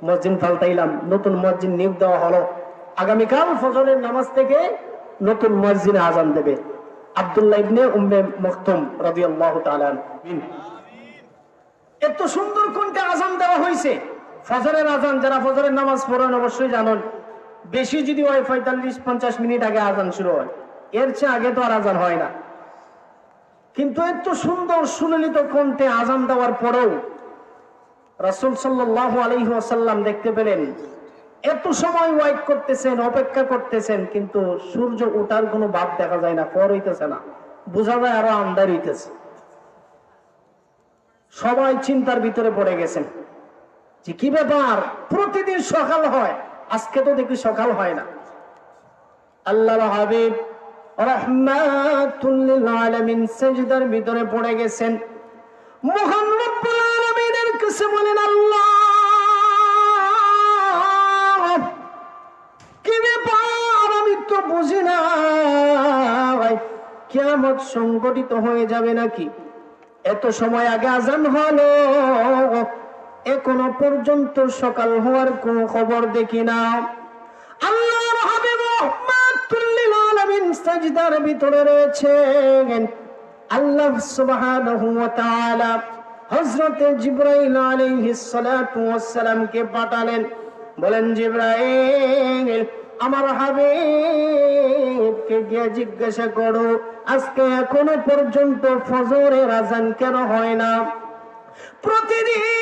মসজিদ পাল্টাইলাম, নতুন মসজিদ নিয়োগ দেওয়া হলো। আগামীকাল ফজরের নামাজ থেকে নতুন মসজিদে আজান দেবে আব্দুল্লাহ ইবনে উম্মে মাকতুম রাদিয়াল্লাহু তাআলা আনহু। এত সুন্দর কোনটা আজান দেওয়া হয়েছে, ফজরের আজান। যারা ফজরের নামাজ পড়েন অবশ্যই জানেন, বেশি যদি হয় 45-50 মিনিট আগে আজান শুরু হয়, এর চেয়ে আগে তো আর আজান হয় না। কিন্তু এত সুন্দর সুললিত কণ্ঠে আজান দেওয়ার পরেও রাসূল সাল্লাল্লাহু আলাইহি ওয়াসাল্লাম দেখতে পেলেন এত সময় ওয়েট করতেছেন, অপেক্ষা করতেছেন, কিন্তু সূর্য ওঠার কোনো ভাব দেখা যায় না, পর হইতেছে না, বোঝা যায় আরো আন্ধার হইতেছে। সবাই চিন্তার ভিতরে পড়ে গেছেন যে কি ব্যাপার, প্রতিদিন সকাল হয়, আজকে তো দেখি সকাল হয় না। আল্লাহর হাবিব রাহমাতুল লিল আলামিন সিজদার ভিতরে পড়ে গেছেন। মহান রব্বুল আলামিনের কাছে বলেন, আল্লাহ কি ব্যাপার, আমি তো বুঝি না, কিয়ামত সংঘটিত হয়ে যাবে নাকি? এত সময় আগে আজান হলো, এখনো পর্যন্ত সকাল হওয়ার কোন খবর দেখি না। আল্লাহর হাবিব রাহমাতুল লিল আলামিন সিজদার ভিতরে রয়েছেন। আল্লাহ সুবহানাহু ওয়া তাআলা হযরতে জিবরাইল আলাইহিস সালাতু ওয়াস সালামকে পাঠালেন। বলেন, জিবরাইল আমার হাবিবকে গিয়ে জিজ্ঞাসা করো, আজকে এখনো পর্যন্ত ফজরের আযান কেন হয় না? প্রতিদিন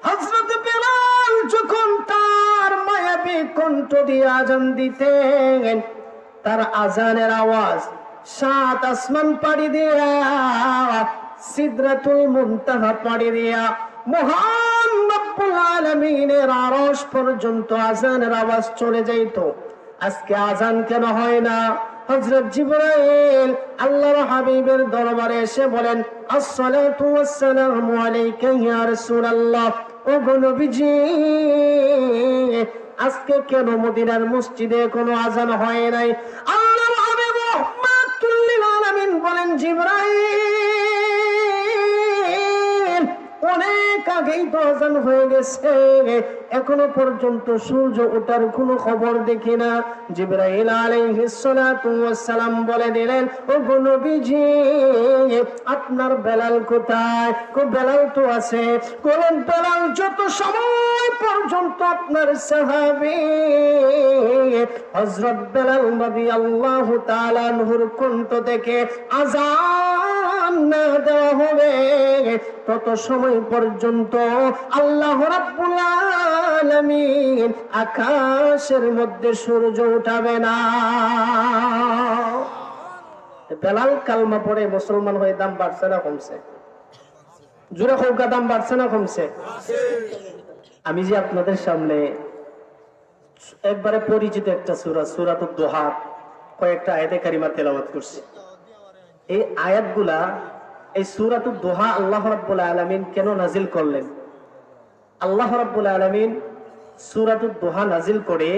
হযরত বেলাল যখন তার মায়াবী কণ্ঠ দিয়ে আযান দিতেন, তার আযানের আওয়াজ 7 আসমান পাড়ি দিয়া, সিদরাতুল মুনতাহা পাড়ি দিয়া, মহান রব্বুল আলামিনের আরশ পর্যন্ত আযানের আওয়াজ চলে যাইত। আজকে আযান কেন হয় না? হযরত জিবরাইল আল্লাহর হাবিবের দরবারে এসে বলেন, আসসালাতু ওয়াসসালামু আলাইকা ইয়া রাসূলুল্লাহ, ও গো নবীজি, আজকে কেন মদিনার মসজিদে কোনো আযান হয় নাই? আল্লাহর হাবিব রাহমাতুল লিল আলামিন বলেন, জিবরাইল অনেক আগেই তো আযান হয়ে গেছে, এখনো পর্যন্ত সূর্য ওঠার কোনো খবর দেখি না। জিবরাইল আলাইহিস সালাতু ওয়াস সালাম বলে দিলেন, ও গো নবীজি, আপনার বেলাল কোথায়? বেলাল তো আছে। বলেন, বেলাল যত সময় পর্যন্ত আপনার সাহাবী হযরত বেলাল রাদিয়াল্লাহু তাআলা আনহুর কণ্ঠ থেকে আযান না দেওয়া হবে, তত সময় পর্যন্ত আল্লাহ রাব্বুল আলামিন আকাশের মধ্যে সূর্য উঠাবে না। বেলাল কালমা পড়ে মুসলমান হয়ে দাম বাড়ছে না কমছে? জোরে হোকা, দাম বাড়ছে না কমছে? আমি যে আপনাদের সামনে একবারে পরিচিত একটা সূরা, সূরাতুদ দুহা, কয়েকটা আয়াতে কারিমা তেলাওয়াত করছি। এই আয়াতগুলা, এই সূরাতুদ দুহা আল্লাহ রাব্বুল আলামিন কেন নাজিল করলেন? আল্লাহ রাব্বুল আলামিন সূরাতুদ দুহা নাজিল করে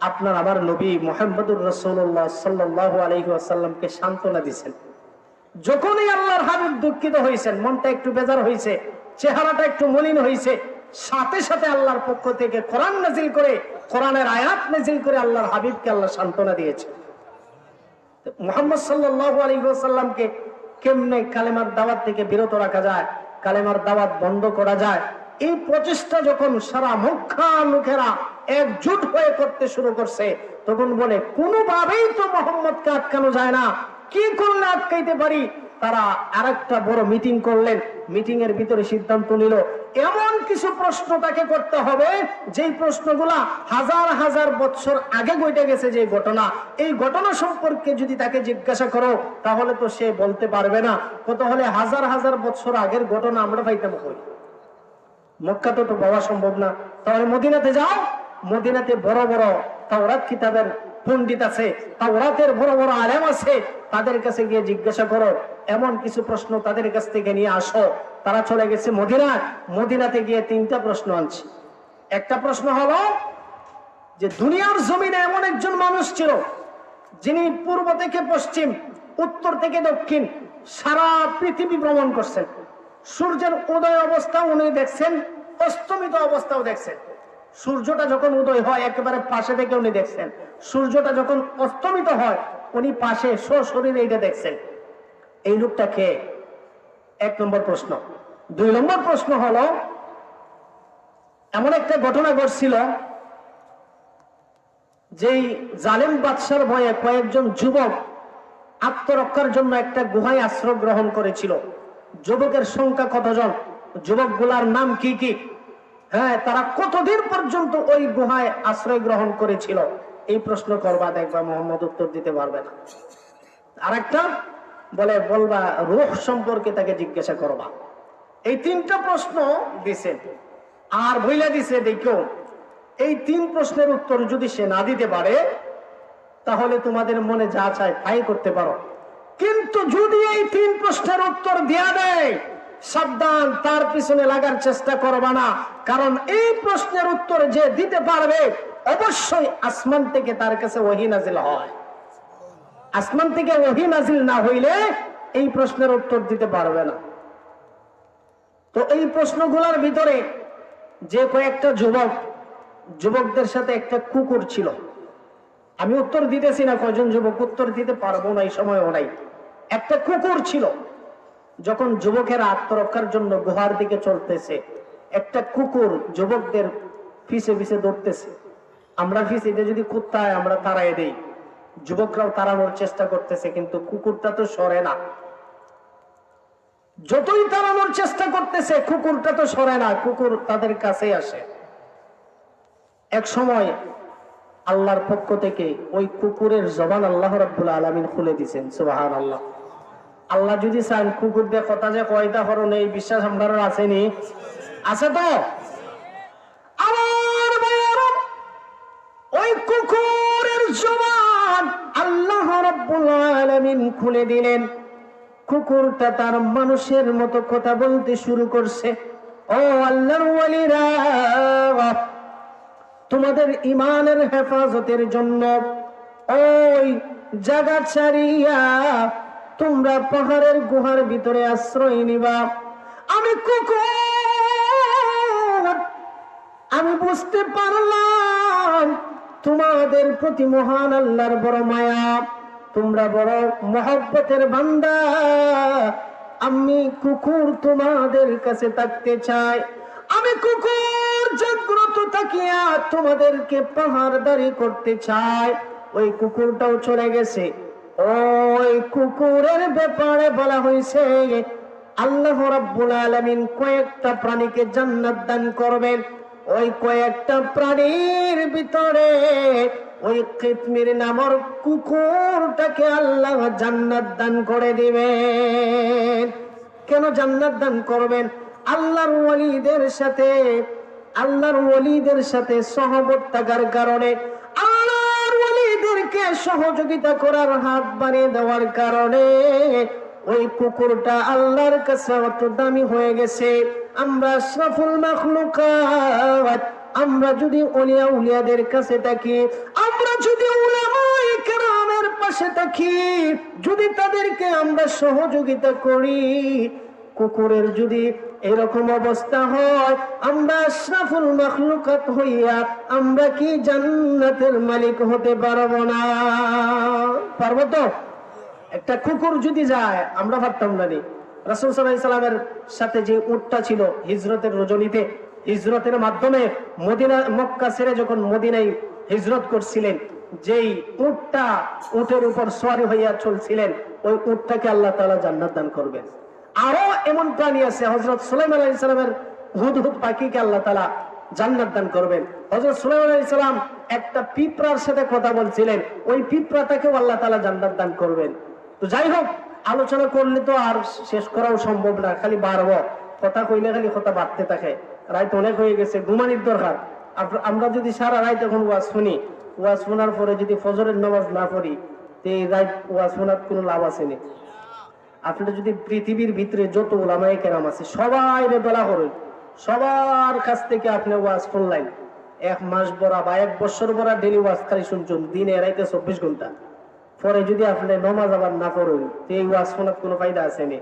আপনার আমার নবী মুহাম্মদুর রাসূলুল্লাহ সাল্লাল্লাহু আলাইহি ওয়াসাল্লামকে সান্ত্বনা দিয়েছেন। যখনই আল্লাহর হাবিব দুঃখিত হয়েছেন, মনটা একটু বেজার হয়েছে, চেহারাটা একটু মলিন হয়েছে, সাথে সাথে আল্লাহর পক্ষ থেকে কোরআন নাজিল করে, কোরআনের আয়াত নাজিল করে আল্লাহর হাবিবকে আল্লাহ সান্ত্বনা দিয়েছে। মুহাম্মদ সাল্লাল্লাহু আলাইহি ওয়াসাল্লামকে কেমনে কালেমার দাওয়াত থেকে বিরত রাখা যায়, কালেমার দাওয়াত বন্ধ করা যায়, এই প্রচেষ্টা যখন সারা মক্কা লোকেরা একজোট হয়ে করতে শুরু করছে, তখন বলে কোনোভাবেই তো মুহাম্মদকে আটকানো যায় না, কি করলে আটকাইতে পারি? তারা আরেকটা বড় মিটিং করলেন। মিটিং এর ভিতরে সিদ্ধান্ত নিল, এমন কিছু প্রশ্ন তাকে করতে হবে যেই প্রশ্নগুলা হাজার হাজার বছর আগে ঘটে গেছে, যে ঘটনা, এই ঘটনা সম্পর্কে যদি তাকে জিজ্ঞাসা করো তাহলে তো সে বলতে পারবে না। কত হলে হাজার হাজার বছর আগের ঘটনা আমরা পাইতাম কই? মক্কা তো পাওয়া সম্ভব না। তাহলে মদিনাতে যাও, মদিনাতে বড় বড় তাওরাত কিতাবের পণ্ডিত আছে, তাওরাতের বড় বড় আলেম আছে, তাদের কাছে গিয়ে জিজ্ঞাসা করো, এমন কিছু প্রশ্ন তাদের কাছ থেকে নিয়ে আসো। তারা চলে গেছে মদিনায়। মদিনাতে গিয়ে 3টা প্রশ্ন আনছে। একটা প্রশ্ন হলো যে দুনিয়ার জমিনে এমন একজন মানুষ ছিল যিনি পূর্ব থেকে পশ্চিম, উত্তর থেকে দক্ষিণ সারা পৃথিবী ভ্রমণ করছেন। সূর্যের উদয় অবস্থা উনি দেখছেন, অস্তমিত অবস্থাও দেখছেন। সূর্যটা যখন উদয় হয় একেবারে পাশে থেকে উনি দেখছেন, সূর্যটা যখন অস্তমিত হয় উনি পাশে সশরীরে এটা দেখছেন। এই লোকটাকে 1 নম্বর প্রশ্ন। 2 নম্বর প্রশ্ন হলো, এমন একটা ঘটনা ঘটছিল যেই জালেম বাদশার ভয়ে কয়েকজন যুবক আত্মরক্ষার জন্য একটা গুহায় আশ্রয় গ্রহণ করেছিল। যুবকের সংখ্যা কতজন? যুবকগুলার নাম কি কি? হ্যাঁ, তারা কতদিন পর্যন্ত ওই গুহায় আশ্রয় গ্রহণ করেছিল? এই প্রশ্ন করবা, দেখবা মোহাম্মদ উত্তর দিতে পারবে না। আরেকটা বলবা রূহ সম্পর্কে তাকে জিজ্ঞাসা করবা। এই 3টা প্রশ্ন দিছেন। আর বইলা দিছে, দেখো এই 3 প্রশ্নের উত্তর যদি সে না দিতে পারে তাহলে তোমাদের মনে যা চায় তাই করতে পারো, কিন্তু যদি এই 3 প্রশ্নের উত্তর দেয়া দেয়, সাবধান, তার পিছনে লাগার চেষ্টা করবা না। কারণ এই প্রশ্নের উত্তর যে দিতে পারবে অবশ্যই আসমান থেকে তার কাছে ওহী নাজিল হয়। আসমান থেকে ওহী নাজিল না হইলে এই প্রশ্নের উত্তর দিতে পারবে না। তো এই প্রশ্নগুলোর ভিতরে যে কয়েকটা যুবকদের সাথে একটা কুকুর ছিল। আমি উত্তর দিতেছি না কয়জন যুবক উত্তর দিতে পারবো না, এই সময়ও নাই। একটা কুকুর ছিল। যখন যুবকেরা আত্মরক্ষার জন্য গুহার দিকে চলতেছে, একটা কুকুর যুবকদের পিছে পিছে দৌড়তেছে। আমরা পিছিয়ে যদি কুত্তায় আমরা তাড়াই দেই, যুবকরাও তাড়ানোর চেষ্টা করতেছে, কিন্তু কুকুরটা তো সরে না। যতই তাড়ানোর চেষ্টা করতেছে কুকুরটা তো সরে না, কুকুর তাদের কাছে আসে। এক সময় আল্লাহর পক্ষ থেকে ওই কুকুরের জবান আল্লাহ রাব্বুল আলামিন খুলে দিয়েছেন। সুবহানাল্লাহ। আল্লাহ যদি চান কুকুর দিয়ে কথা যে কয়টা হরণ, এই বিশ্বাস আপনার আসেনি? আছে তো? আমার ভাইয়েরা, ওই কুকুরের জবান আল্লাহ রাব্বুল আলামিন খুলে দিলেন। কুকুরটা তার মানুষের মতো কথা বলতে শুরু করছে। ও আল্লাহর ওয়ালিরা, তোমাদের ইমানের হেফাজতের জন্য ওই জায়গা ছাড়িয়া তোমরা পাহাড়ের গুহার ভিতরে আশ্রয় নিবা। আমি কুকুর, আমি বুঝতে পারলাম তোমাদের প্রতি মহান আল্লাহর বড় মায়া, তোমরা বড় মহব্বতের বান্দা। আমি কুকুর তোমাদের কাছে থাকতে চাই। আমি কুকুর জাগ্রত থাকিয়া তোমাদেরকে পাহাড়দারি করতে চাই। ওই কুকুরটাও চলে গেছে। ওই কুকুরের ব্যাপারে বলা হয়েছে আল্লাহ রাব্বুল আলামিন কয়েকটা প্রাণীকে জান্নাত দান করবেন। ওই কয়েকটা প্রাণীর ভিতরে ওই কিতমির নামের কুকুরটাকে আল্লাহ জান্নাত দান করে দিবেন। কেন জান্নাত দান করবেন? আল্লাহর ওয়ালিদের সাথে সহবত থাকার কারণে, আল্লাহর ওয়ালিদেরকে সহযোগিতা করার হাত বাড়িয়ে দেওয়ার কারণে ওই কুকুরটা আল্লাহর কাছে অত দামি হয়ে গেছে। আমরা আশরাফুল মাখলুকাত, আমরা যদি ওলিয়া উলিয়াদের কাছে থাকি, আমরা যদি উলামায়ে কেরামের পাশে থাকি, যদি তাদেরকে আমরা সহযোগিতা করি, কুকুরের যদি এরকম অবস্থা হয়, আমরা আশরাফুল মাখলুকাত হইয়া আমরা কি জান্নাতের মালিক হতে পারবো না? পারবো তো? একটা কুকুর যদি যায়, আমরা ভাবতাম না। রাসূল সাল্লাল্লাহু আলাইহি সাল্লামের সাথে যে উটটা ছিল হিজরতের রজনীতে, হিজরতের মাধ্যমে মদিনা মক্কা ছেড়ে যখন মদিনায় হিজরত করছিলেন, যেই উটের উপর সওয়ারি হইয়া চলছিলেন, ওই উটটাকে আল্লাহ তাআলা জান্নাত দান করবেন। আরো এমন প্রাণী আছে, হযরত সুলাইমান আলাইহিস সালামের হুদহুদ পাখিকে আল্লাহ তাআলা জান্নাত দান করবেন। হযরত সুলাইমান আলাইহিস সালাম একটা পিঁপড়ার সাথে কথা বলছিলেন, ওই পিঁপড়াটাকেও আল্লাহ তাআলা জান্নাত দান করবেন। তো যাই হোক, আলোচনা করলে তো আর শেষ করাও সম্ভব না, খালি বাড়বো। কথা কইলে খালি কথা বাড়তে থাকে। রাত অনেক হয়ে গেছে, ঘুমানির দরকার। আমরা যদি সারা রাত এখন ওয়াজ শুনি, ওয়াজ শোনার পরে যদি ফজরের নামাজ না পড়ি, তো এই রাত ওয়াজ শোনার কোনো লাভ আছে না। আপনারা যদি পৃথিবীর ভিতরে যত উলামায়ে কেরাম আছে সবাই বেলা করেন, সবার কাছ থেকে আপনি ওয়াজ শুনলেন, 1 মাস বড়া বা 1 বছর বড়া ডেলি ওয়াজ খালি শুনছেন, দিনে রাইতে 24 ঘন্টা, পরে যদি আপনি নামাজ আবার না পড়েন, তো এই ওয়াজ শোনার কোনো ফায়দা আছে না।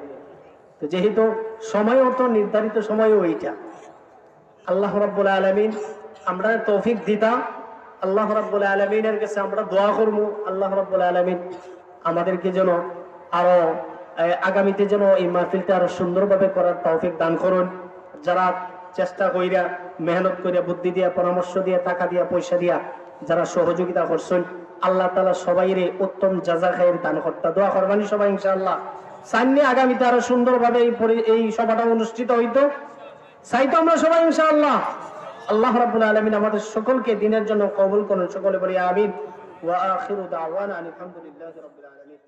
তো যেহেতু সময় তো নির্ধারিত সময় ওইটা, আল্লাহ রাব্বুল আলামিন আমরা তৌফিক দিতা। আল্লাহ রাব্বুল আলামিনের কাছে আমরা দোয়া করব, আল্লাহ রাব্বুল আলামিন আমাদেরকে যেন আরো আগামীতে যেন এই মাহফিলটা আরো সুন্দরভাবে করার তৌফিক দান করুন। যারা চেষ্টা কইরা, মেহনত কইরা, বুদ্ধি দিয়া, পরামর্শ দিয়া, টাকা দিয়া, পয়সা দিয়া যারা সহযোগিতা করছেন, আল্লাহ তাআলা সবাইরে উত্তম জাযা খায়ের দান করতে দোয়া করবানি সবাই ইনশাআল্লাহ। সামনে আগামীতে আরো সুন্দরভাবে এই সভাটা অনুষ্ঠিত হইতো, চাইতো আমরা সবাই ইনশাআল্লাহ। আল্লাহ রাব্বুল আলামিন আমাদের সকলকে দিনের জন্য কবুল করুন। সকলে বলি আমিন। ওয়া আখিরু দাওয়ানা আলহামদুলিল্লাহি রাব্বিল আলামিন।